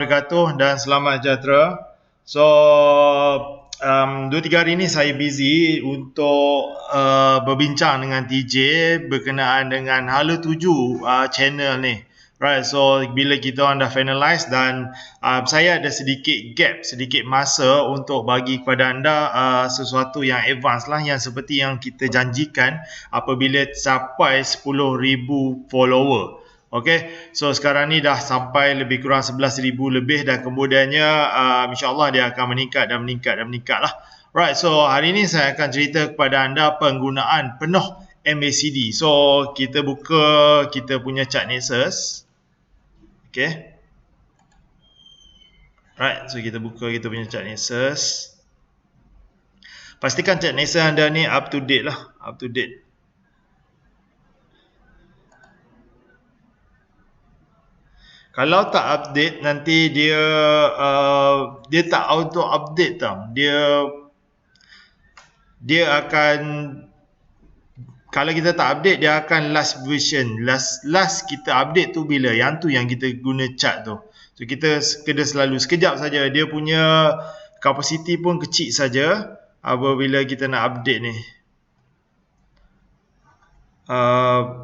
Wabarakatuh dan selamat sejahtera. So 2-3 hari ni saya busy untuk berbincang dengan TJ berkenaan dengan hala tuju channel ni. Right, so bila kita orang dah finalize dan saya ada sedikit gap, sedikit masa untuk bagi kepada anda sesuatu yang advance lah, yang seperti yang kita janjikan apabila capai 10,000 follower. Okay, so sekarang ni dah sampai lebih kurang 11,000 lebih dan kemudiannya insyaAllah dia akan meningkat dan meningkat dan meningkat lah. Right, so hari ni saya akan cerita kepada anda penggunaan penuh MACD. So kita buka kita punya chart Nexus. Okay, right, so kita buka kita punya chart Nexus. Pastikan chart Nexus anda ni up to date lah, up to date. Kalau tak update nanti dia tak auto update tau. Dia akan, kalau kita tak update dia akan last version. Last kita update tu bila? Yang tu yang kita guna chart tu. So kita kena selalu sekejap saja. Dia punya capacity pun kecil saja apabila kita nak update ni.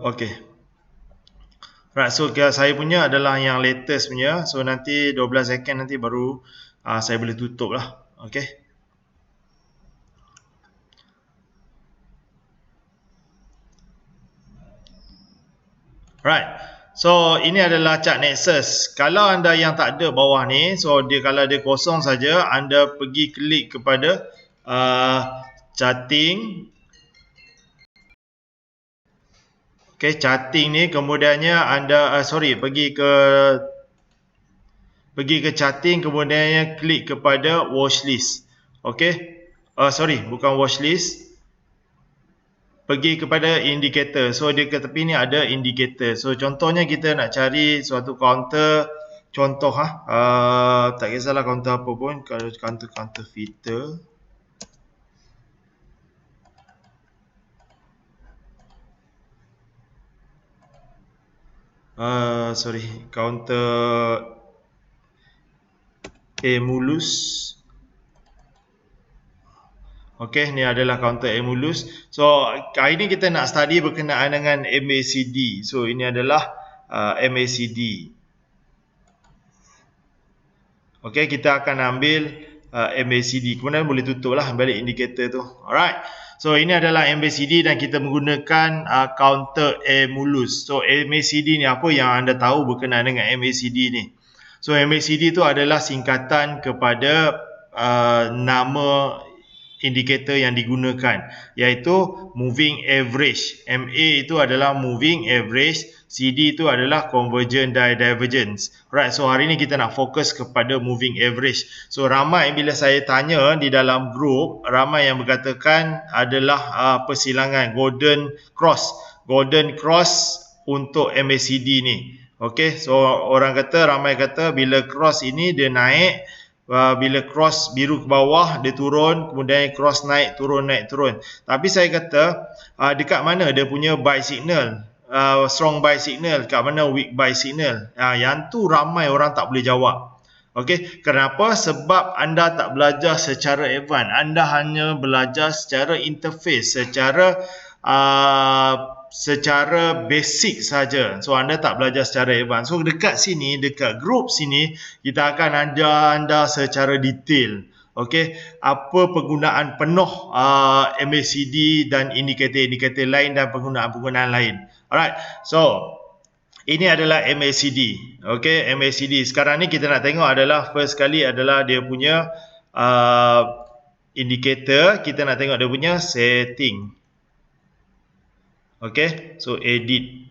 Okay. Right, so saya punya adalah yang latest punya. So nanti 12 second nanti baru saya boleh tutup lah. Okay. Right. So ini adalah chart Nexus. Kalau anda yang tak ada bawah ni, so dia kalau dia kosong saja, anda pergi klik kepada charting. Okay, charting ni kemudiannya anda pergi ke charting, kemudiannya klik kepada watchlist. Okay, bukan watchlist, pergi kepada indicator. So dia ke tepi ni ada indicator. So contohnya kita nak cari suatu counter, contoh tak kisahlah counter apa pun, kalau counter filter. Counter Emulus. Okey, ni adalah counter Emulus. So hari ni kita nak study berkenaan dengan MACD. So ini adalah MACD. Okey, kita akan ambil MACD. Kemudian boleh tutup lah balik indikator tu. Alright. So ini adalah MACD dan kita menggunakan counter Emulus. So MACD ni apa yang anda tahu berkenaan dengan MACD ni? So MACD tu adalah singkatan kepada nama indikator yang digunakan, iaitu moving average. MA itu adalah moving average, CD itu adalah convergent divergence. Right, so hari ni kita nak fokus kepada moving average. So ramai bila saya tanya di dalam grup, ramai yang berkatakan adalah persilangan golden cross untuk MACD ni. Okay, so ramai kata bila cross ini dia naik, bila cross biru ke bawah dia turun, kemudian cross naik turun. Tapi saya kata dekat mana dia punya buy signal, strong buy signal, kat mana weak buy signal, yang tu ramai orang tak boleh jawab. Okey, kenapa? Sebab anda tak belajar secara advance, anda hanya belajar secara interface, secara basic saja. So anda tak belajar secara advance. So dekat sini, dekat grup sini, kita akan ajar anda secara detail. Okey, apa penggunaan penuh MACD dan indikator-indikator lain dan penggunaan-penggunaan lain. Alright. So ini adalah MACD. Okey, MACD. Sekarang ni kita nak tengok adalah first kali adalah dia punya indikator. Kita nak tengok dia punya setting. Okay, so edit.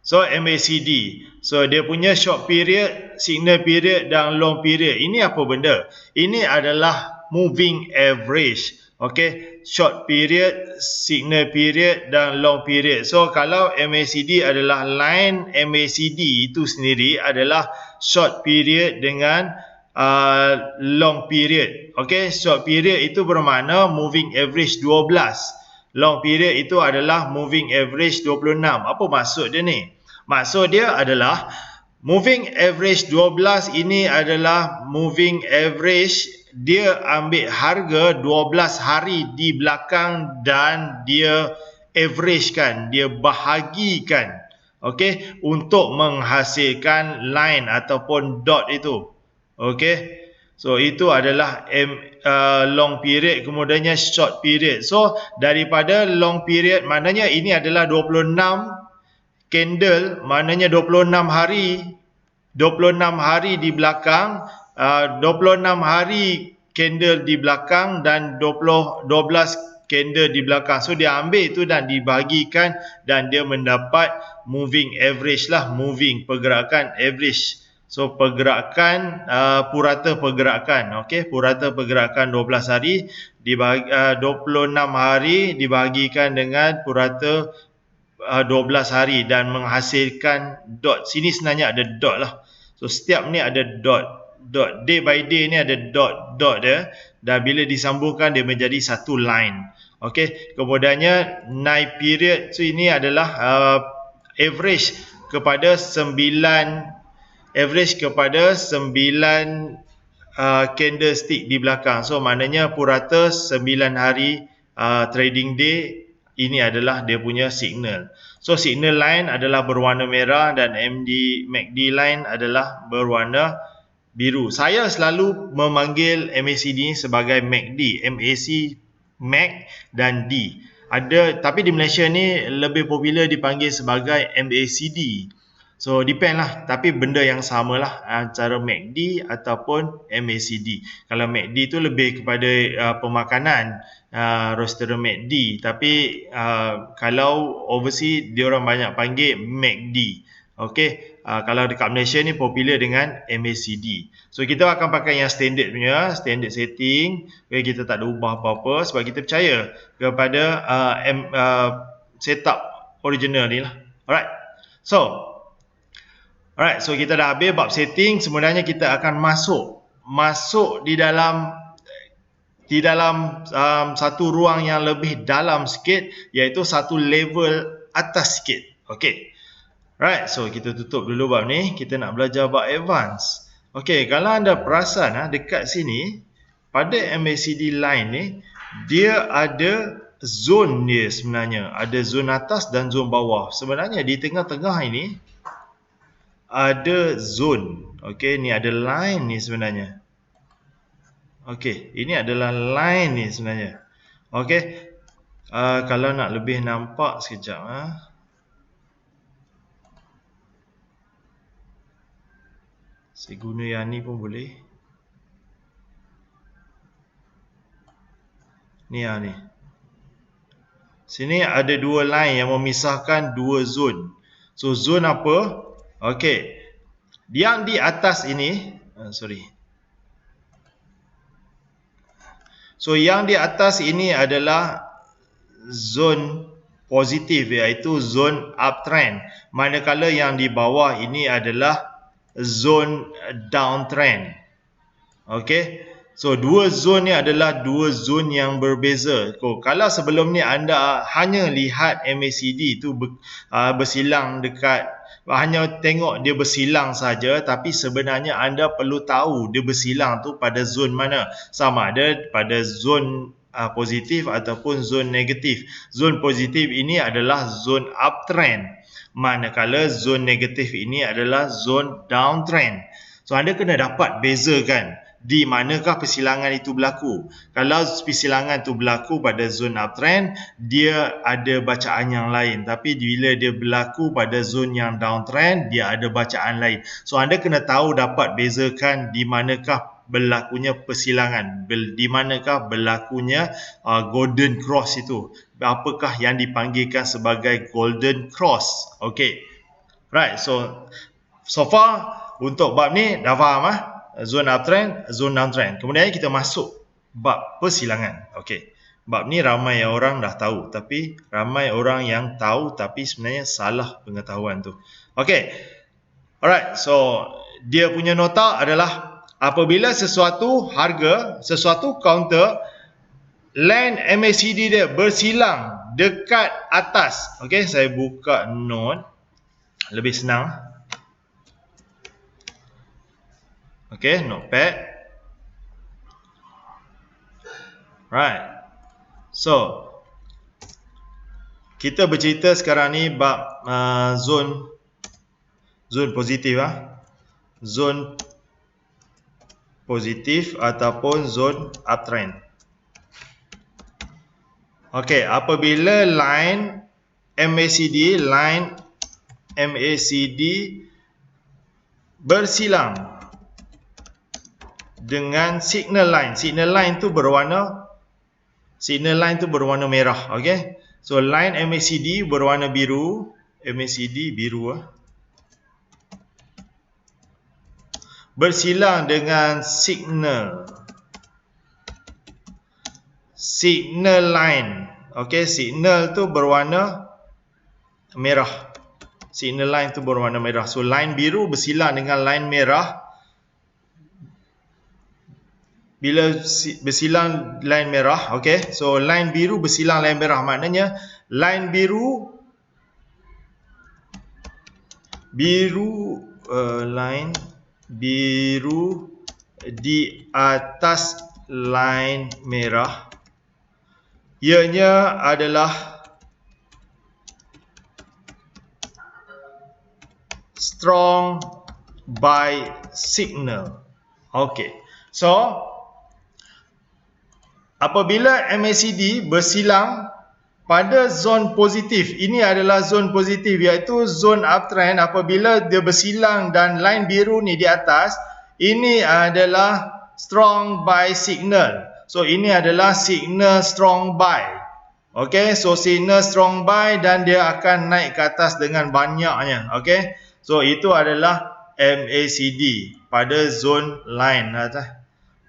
So MACD. So dia punya short period, signal period dan long period. Ini apa benda? Ini adalah moving average. Okay, short period, signal period dan long period. So kalau MACD adalah line MACD itu sendiri adalah short period dengan long period. Okay, short period itu bermakna moving average 12. Long period itu adalah moving average 26. Apa maksud dia ni? Maksud dia adalah Moving average 12 ini adalah moving average, dia ambil harga 12 hari di belakang dan dia averagekan, dia bahagikan, okey, untuk menghasilkan line ataupun dot itu. Okey. So itu adalah long period, kemudiannya short period. So daripada long period maknanya ini adalah 26 candle, maknanya 26 hari, 26 hari di belakang, 26 hari candle di belakang dan 12 candle di belakang. So dia ambil itu dan dibahagikan dan dia mendapat moving average lah, moving pergerakan average. So pergerakan, purata pergerakan, okey, purata pergerakan 12 hari dibagi 26 hari dibahagikan dengan purata 12 hari dan menghasilkan dot. Sini sebenarnya ada dot lah. So setiap ni ada dot. Day by day ni ada dot dia, dan bila disambungkan dia menjadi satu line. Okey, kemudiannya night period. So ini adalah average kepada 9 candlestick di belakang. So maknanya purata 9 hari trading day, ini adalah dia punya signal. So signal line adalah berwarna merah dan MACD line adalah berwarna biru. Saya selalu memanggil MACD sebagai MACD, MAC dan D. Tapi di Malaysia ni lebih popular dipanggil sebagai MACD. So depend lah, tapi benda yang sama lah antara MACD ataupun MACD. Kalau MACD tu lebih kepada pemakanan, roaster MACD, tapi kalau overseas diorang banyak panggil MACD. Okey, kalau dekat Malaysia ni popular dengan MACD. So kita akan pakai yang standard punya, standard setting. Okay, kita tak ada ubah apa-apa sebab kita percaya kepada setup original ni lah. Alright. So kita dah habis bab setting. Sebenarnya kita akan masuk di dalam satu ruang yang lebih dalam sikit, iaitu satu level atas sikit. Okey. Right, so kita tutup dulu bab ni. Kita nak belajar bab advance. Okey, kalau anda perasan dekat sini pada MACD line ni, dia ada zone dia sebenarnya. Ada zone atas dan zone bawah. Sebenarnya di tengah-tengah ini ada zone. Okey, ni ada line ni sebenarnya. Okey, ini adalah line ni sebenarnya. Okey. Kalau nak lebih nampak sekejap saya guna yang ni pun boleh. Ni ni. Sini ada dua line yang memisahkan dua zone. So zone apa? Okey. Yang di atas ini, So yang di atas ini adalah zone positif, iaitu zone uptrend. Manakala yang di bawah ini adalah zone downtrend. Okey. So dua zone ni adalah dua zone yang berbeza. Kalau sebelum ni anda hanya lihat MACD tu bersilang dekat, hanya tengok dia bersilang saja, tapi sebenarnya anda perlu tahu dia bersilang tu pada zone mana. Sama ada pada zone positif ataupun zone negatif. Zone positif ini adalah zone uptrend, manakala zone negatif ini adalah zone downtrend. So anda kena dapat bezakan di manakah persilangan itu berlaku. Kalau persilangan itu berlaku pada zone uptrend, dia ada bacaan yang lain. Tapi bila dia berlaku pada zone yang downtrend, dia ada bacaan lain. So anda kena tahu, dapat bezakan di manakah berlakunya persilangan, di manakah berlakunya golden cross itu. Apakah yang dipanggilkan sebagai golden cross. Okey. Right, so far untuk bab ni dah faham zone uptrend, zone downtrend. Kemudian kita masuk bab persilangan. Okey. Bab ni ramai orang dah tahu, tapi ramai orang yang tahu tapi sebenarnya salah pengetahuan tu. Okey. Alright, so dia punya nota adalah apabila sesuatu harga, sesuatu counter, line MACD dia bersilang dekat atas. Okey, saya buka note lebih senang. Okay, notepad. Right. So, kita bercerita sekarang ni bab zone positif zone positif ataupun zone uptrend. Okey, apabila line MACD bersilang dengan signal line tu berwarna merah. Okey, so line MACD berwarna biru, bersilang dengan signal line. Okey, signal tu berwarna merah. Signal line tu berwarna merah. So line biru bersilang dengan line merah. Bila bersilang line merah, okey, so line biru bersilang line merah, maknanya line biru line biru di atas line merah, ianya adalah strong buy signal. Okey, so apabila MACD bersilang pada zon positif, ini adalah zon positif, iaitu zon uptrend. Apabila dia bersilang dan line biru ni di atas, ini adalah strong buy signal. So ini adalah signal strong buy. Okey, so signal strong buy dan dia akan naik ke atas dengan banyaknya. Okey, so itu adalah MACD pada zon line.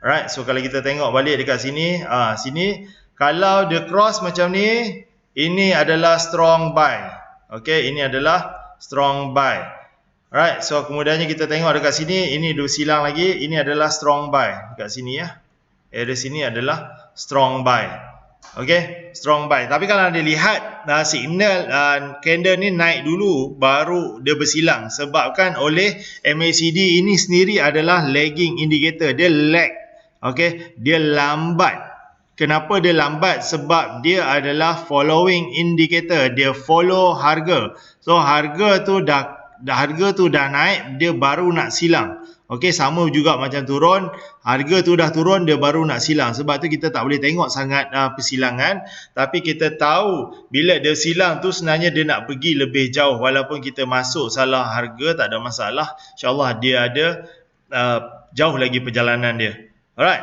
Alright, so kalau kita tengok balik dekat sini, sini kalau dia cross macam ni, ini adalah strong buy. Okey, ini adalah strong buy. Alright, so kemudiannya kita tengok dekat sini, ini dia silang lagi, ini adalah strong buy dekat sini ya. Area sini adalah strong buy. Okey, strong buy. Tapi kalau anda lihat signal candle ni naik dulu baru dia bersilang, sebabkan oleh MACD ini sendiri adalah lagging indicator, dia lag. Okey, dia lambat. Kenapa dia lambat? Sebab dia adalah following indicator, dia follow harga. So harga tu dah naik, dia baru nak silang. Okey, sama juga macam turun, harga tu dah turun, dia baru nak silang. Sebab tu kita tak boleh tengok sangat persilangan, tapi kita tahu bila dia silang tu sebenarnya dia nak pergi lebih jauh. Walaupun kita masuk salah harga, tak ada masalah. InsyaAllah dia ada jauh lagi perjalanan dia. Alright,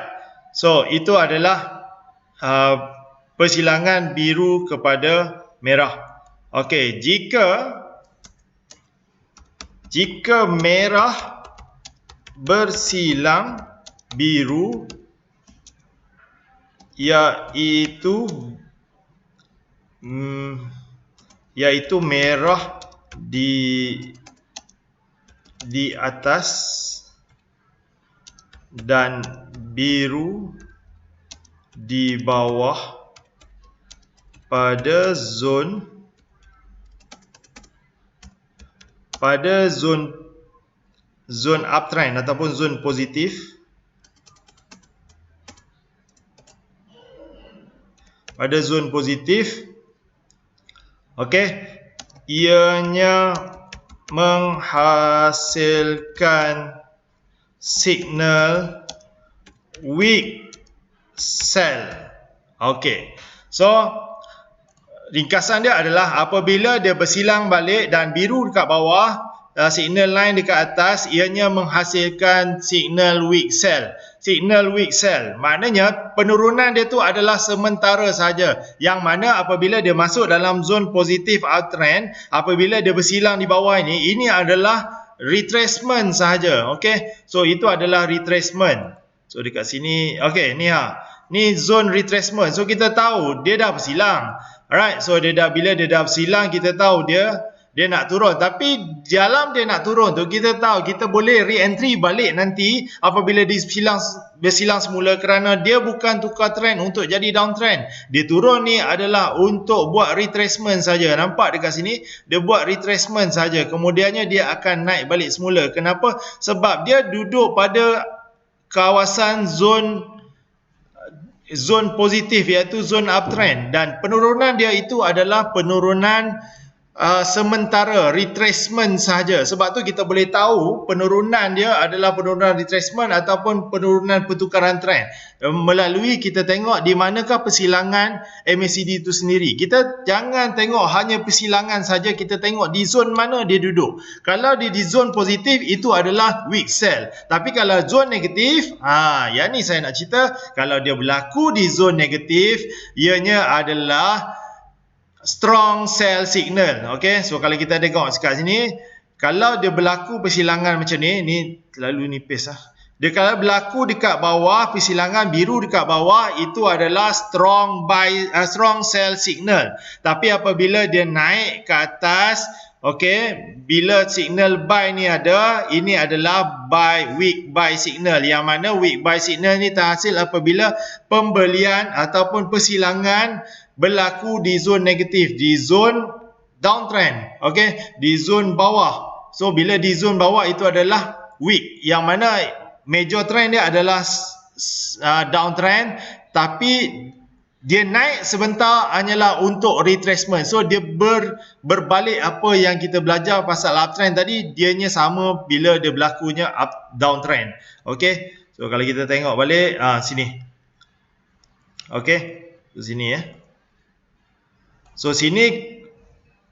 so itu adalah persilangan biru kepada merah. Okey, jika merah bersilang biru, iaitu merah di atas dan biru di bawah pada zon uptrend ataupun zon positif, pada zon positif, okey, ianya menghasilkan signal weak sell. Okey, so ringkasan dia adalah apabila dia bersilang balik dan biru dekat bawah, signal line dekat atas, ianya menghasilkan signal weak sell. Signal weak sell maknanya penurunan dia tu adalah sementara saja, yang mana apabila dia masuk dalam zon positif uptrend, apabila dia bersilang di bawah ini adalah retracement sahaja. Okey, so itu adalah retracement. So dekat sini, okey, ni zone retracement. So kita tahu dia dah bersilang. Alright, so bila dia dah bersilang, kita tahu dia dia nak turun. Tapi dalam dia nak turun tu, kita tahu kita boleh re-entry balik nanti apabila bersilang semula, kerana dia bukan tukar trend untuk jadi downtrend. Dia turun ni adalah untuk buat retracement saja. Nampak dekat sini, dia buat retracement saja. Kemudiannya dia akan naik balik semula. Kenapa? Sebab dia duduk pada kawasan zon positif, iaitu zon uptrend, dan penurunan dia itu adalah penurunan sementara, retracement sahaja. Sebab tu kita boleh tahu penurunan dia adalah penurunan retracement ataupun penurunan pertukaran trend melalui kita tengok di manakah persilangan MACD itu sendiri. Kita jangan tengok hanya persilangan saja, kita tengok di zon mana dia duduk. Kalau dia di zon positif, itu adalah weak sell. Tapi kalau zon negatif, yang ni saya nak cerita, kalau dia berlaku di zon negatif, ianya adalah strong sell signal. Okay, so kalau kita tengok dekat sini, kalau dia berlaku persilangan macam ni terlalu nipis lah. Dia kalau berlaku dekat bawah, persilangan biru dekat bawah, itu adalah strong sell signal. Tapi apabila dia naik ke atas, okay, bila signal buy ni ada, ini adalah weak buy signal. Yang mana weak buy signal ni terhasil apabila pembelian ataupun persilangan berlaku di zon negatif, di zon downtrend, okay, di zon bawah. So bila di zon bawah itu adalah weak, yang mana major trend dia adalah downtrend, tapi dia naik sebentar hanyalah untuk retracement. So dia berbalik apa yang kita belajar pasal uptrend tadi, dianya sama bila dia berlakunya downtrend. Okay, so kalau kita tengok balik sini, okay, sini ya. So sini,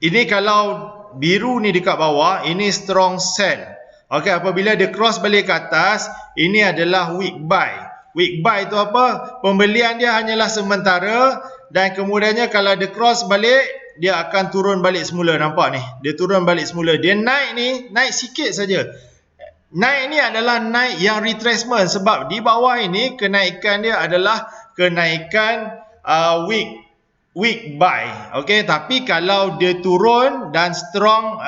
ini kalau biru ni dekat bawah, ini strong sell. Okay, apabila dia cross balik ke atas, ini adalah weak buy. Weak buy itu apa? Pembelian dia hanyalah sementara, dan kemudiannya kalau dia cross balik, dia akan turun balik semula. Nampak ni, dia turun balik semula. Dia naik ni, naik sikit saja. Naik ni adalah naik yang retracement, sebab di bawah ini kenaikan dia adalah kenaikan weak buy. Okay, tapi kalau dia turun dan strong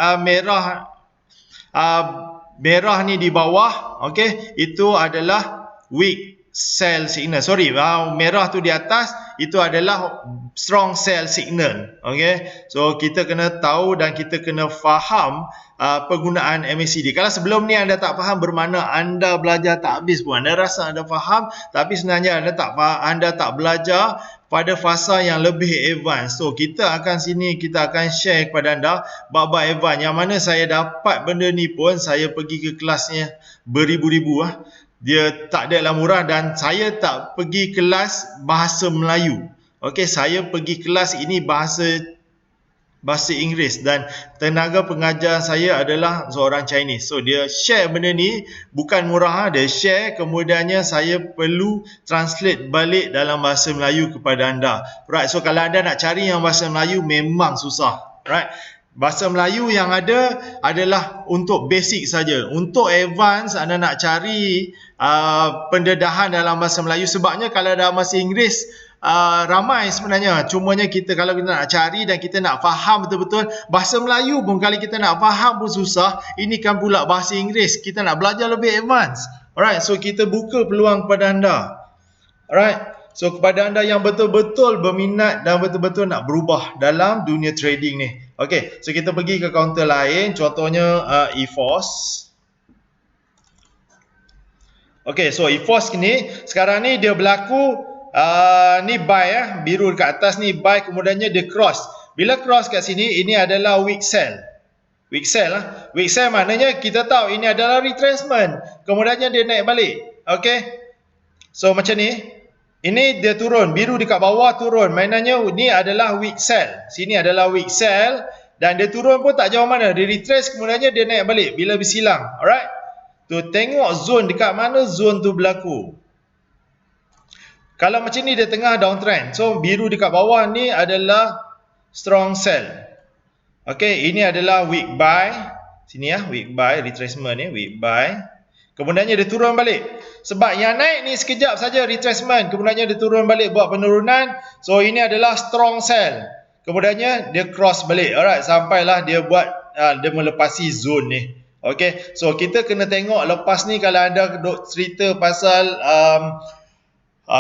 merah ni di bawah, okay, itu adalah weak sell signal. Sorry, merah tu di atas, itu adalah strong sell signal. Okay, so kita kena tahu dan kita kena faham penggunaan MACD. Kalau sebelum ni anda tak faham, bermakna anda belajar tak habis pun. Anda rasa anda faham, tapi sebenarnya anda tak belajar pada fasa yang lebih advance. So kita akan share kepada anda bab-bab advance, yang mana saya dapat benda ni pun saya pergi ke kelasnya beribu-ribu Dia tak adalah murah, dan saya tak pergi kelas bahasa Melayu. Okey, saya pergi kelas ini bahasa Inggeris, dan tenaga pengajar saya adalah seorang Chinese. So dia share benda ni bukan murah, dia share, kemudiannya saya perlu translate balik dalam bahasa Melayu kepada anda. Right, so kalau anda nak cari yang bahasa Melayu memang susah. Right, bahasa Melayu yang ada adalah untuk basic saja. Untuk advance anda nak cari pendedahan dalam bahasa Melayu, sebabnya kalau dalam bahasa Inggeris ramai sebenarnya. Cumanya kalau kita nak cari dan kita nak faham betul-betul bahasa Melayu pun, kalau kita nak faham pun susah. Ini kan pula bahasa Inggeris, kita nak belajar lebih advance. Alright, so kita buka peluang kepada anda. Alright, so kepada anda yang betul-betul berminat dan betul-betul nak berubah dalam dunia trading ni. Okay, so kita pergi ke kaunter lain, contohnya EFOS. Okay, so EFOS ni sekarang ni dia berlaku ni buy biru dekat atas ni buy, kemudiannya dia cross. Bila cross kat sini, ini adalah weak sell. Weak sell Weak sell maknanya kita tahu ini adalah retracement. Kemudiannya dia naik balik. Okay, so macam ni. Ini dia turun, biru dekat bawah turun. Maknanya ni adalah weak sell. Sini adalah weak sell, dan dia turun pun tak jauh mana. Dia retrace, kemudiannya dia naik balik bila bersilang. Alright, tu tengok zone dekat mana zone tu berlaku. Kalau macam ni dia tengah downtrend. So biru dekat bawah ni adalah strong sell. Okay, ini adalah weak buy. Sini weak buy, retracement ni, weak buy. Kemudiannya dia turun balik. Sebab yang naik ni sekejap saja retracement. Kemudiannya dia turun balik buat penurunan. So ini adalah strong sell. Kemudiannya dia cross balik. Alright, sampailah dia buat dia melepasi zone ni. Okay, so kita kena tengok lepas ni kalau anda cerita pasal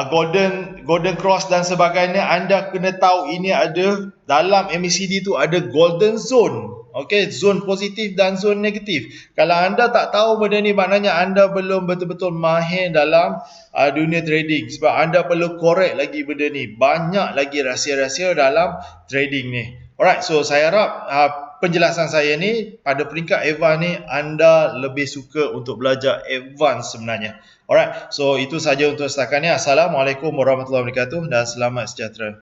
golden cross dan sebagainya, anda kena tahu ini ada dalam MACD tu ada golden zone. Okey, zone positif dan zone negatif. Kalau anda tak tahu benda ni, maknanya anda belum betul-betul mahir dalam dunia trading, sebab anda perlu korek lagi benda ni. Banyak lagi rahsia-rahsia dalam trading ni. Alright, so saya harap penjelasan saya ni pada peringkat advance ni anda lebih suka untuk belajar advance sebenarnya. Alright, so itu saja untuk setakat ni. Assalamualaikum warahmatullahi wabarakatuh dan selamat sejahtera.